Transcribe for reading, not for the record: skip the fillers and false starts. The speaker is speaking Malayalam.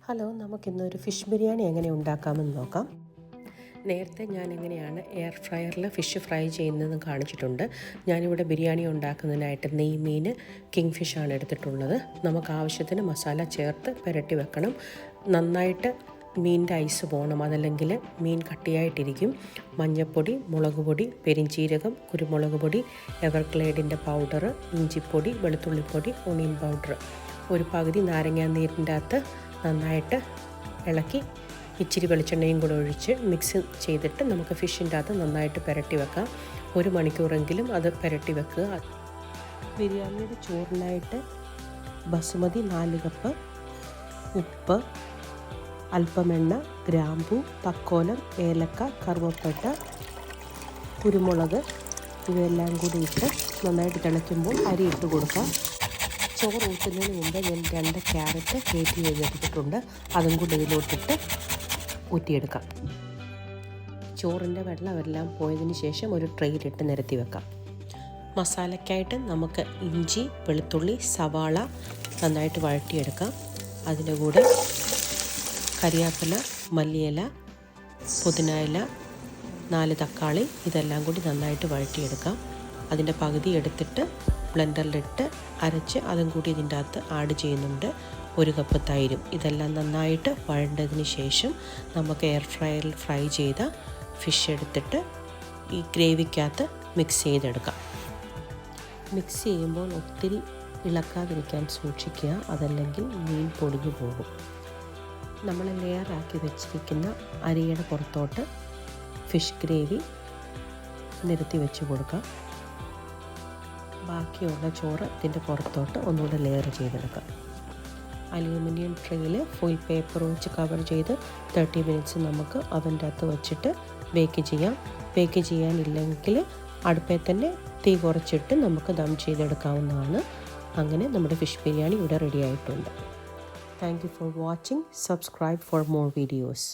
ഹലോ, നമുക്കിന്നൊരു ഫിഷ് ബിരിയാണി എങ്ങനെ ഉണ്ടാക്കാമെന്ന് നോക്കാം. നേരത്തെ ഞാൻ എങ്ങനെയാണ് എയർ ഫ്രയറിൽ ഫിഷ് ഫ്രൈ ചെയ്യുന്നതെന്ന് കാണിച്ചിട്ടുണ്ട്. ഞാനിവിടെ ബിരിയാണി ഉണ്ടാക്കുന്നതിനായിട്ട് നെയ്മീൻ കിങ് ഫിഷാണ് എടുത്തിട്ടുള്ളത്. നമുക്ക് ആവശ്യത്തിന് മസാല ചേർത്ത് പുരട്ടി വെക്കണം. നന്നായിട്ട് മീനിൻ്റെ ഐസ് പോകണം, അതല്ലെങ്കിൽ മീൻ കട്ടിയായിട്ടിരിക്കും. മഞ്ഞൾപ്പൊടി, മുളക് പൊടി, പെരിഞ്ചീരകം, കുരുമുളക് പൊടി, എവർഗ്ലേഡിൻ്റെ പൗഡർ, ഇഞ്ചിപ്പൊടി, വെളുത്തുള്ളിപ്പൊടി, ഒണിയൻ പൗഡർ, ഒരു പകുതി നാരങ്ങാനീരിൻ്റെ അകത്ത് നന്നായിട്ട് ഇളക്കി ഇച്ചിരി വെളിച്ചെണ്ണയും കൂടെ ഒഴിച്ച് മിക്സ് ചെയ്തിട്ട് നമുക്ക് ഫിഷിൻ്റെ അകത്ത് നന്നായിട്ട് പുരട്ടി വെക്കാം. 1 മണിക്കൂറെങ്കിലും അത് പുരട്ടി വെക്കുക. ബിരിയാണിയുടെ ചോറിനായിട്ട് ബസുമതി 4 കപ്പ്, ഉപ്പ്, അല്പം എണ്ണ, ഗ്രാമ്പൂ, തക്കോലം, ഏലക്ക, കറുവപ്പട്ട, കുരുമുളക് ഇവയെല്ലാം കൂടി ഇട്ട് നന്നായിട്ട് തിളയ്ക്കുമ്പോൾ അരി ഇട്ട് കൊടുക്കാം. ചോറ് ഊറ്റുന്നതിന് മുമ്പ് ഞാൻ 2 ക്യാരറ്റ് ഗ്രേറ്റ് ചെയ്തെടുത്തിട്ടുണ്ട്. അതും കൂടി ഇതിലോട്ടിട്ട് ഊറ്റിയെടുക്കാം. ചോറിൻ്റെ വെള്ളമെല്ലാം പോയതിന് ശേഷം ഒരു ട്രെയിലിട്ട് നിരത്തി വെക്കാം. മസാലയ്ക്കായിട്ട് നമുക്ക് ഇഞ്ചി, വെളുത്തുള്ളി, സവാള നന്നായിട്ട് വഴറ്റിയെടുക്കാം. അതിൻ്റെ കൂടെ കരിയാപ്പില, മല്ലിയില, പുതിന ഇല, 4 തക്കാളി ഇതെല്ലാം കൂടി നന്നായിട്ട് വഴറ്റിയെടുക്കാം. അതിൻ്റെ പകുതി എടുത്തിട്ട് ബ്ലെൻഡറിലിട്ട് അരച്ച് അതും കൂടി ഇതിൻ്റെ അകത്ത് ആഡ് ചെയ്യുന്നുണ്ട്. 1 കപ്പ് തൈരും. ഇതെല്ലാം നന്നായിട്ട് വഴണ്ടതിന് ശേഷം നമുക്ക് എയർ ഫ്രയറിൽ ഫ്രൈ ചെയ്ത ഫിഷ് എടുത്തിട്ട് ഈ ഗ്രേവിക്കകത്ത് മിക്സ് ചെയ്തെടുക്കാം. മിക്സ് ചെയ്യുമ്പോൾ ഒത്തിരി ഇളക്കാതിരിക്കാൻ സൂക്ഷിക്കുക, അതല്ലെങ്കിൽ മീൻ പൊടിഞ്ഞു പോകും. നമ്മൾ ലെയറാക്കി വെച്ചിരിക്കുന്ന അരിയുടെ പുറത്തോട്ട് ഫിഷ് ഗ്രേവി നിരത്തി വെച്ച് കൊടുക്കാം. ബാക്കിയുള്ള ചോറ് ഇതിൻ്റെ പുറത്തോട്ട് ഒന്നുകൂടെ ലെയർ ചെയ്തെടുക്കാം. അലൂമിനിയം ട്രേയിൽ ഫോയിൽ പേപ്പർ വെച്ച് കവർ ചെയ്ത് 30 മിനിറ്റ്സ് നമുക്ക് അവൻ്റെ അകത്ത് വെച്ചിട്ട് ബേക്ക് ചെയ്യാം. ബേക്ക് ചെയ്യാനില്ലെങ്കിൽ അടുപ്പേ തന്നെ തീ കുറച്ചിട്ട് നമുക്ക് ദം ചെയ്തെടുക്കാവുന്നതാണ്. അങ്ങനെ നമ്മുടെ ഫിഷ് ബിരിയാണി ഇവിടെ റെഡി ആയിട്ടുണ്ട്. Thank you for watching. Subscribe for more videos.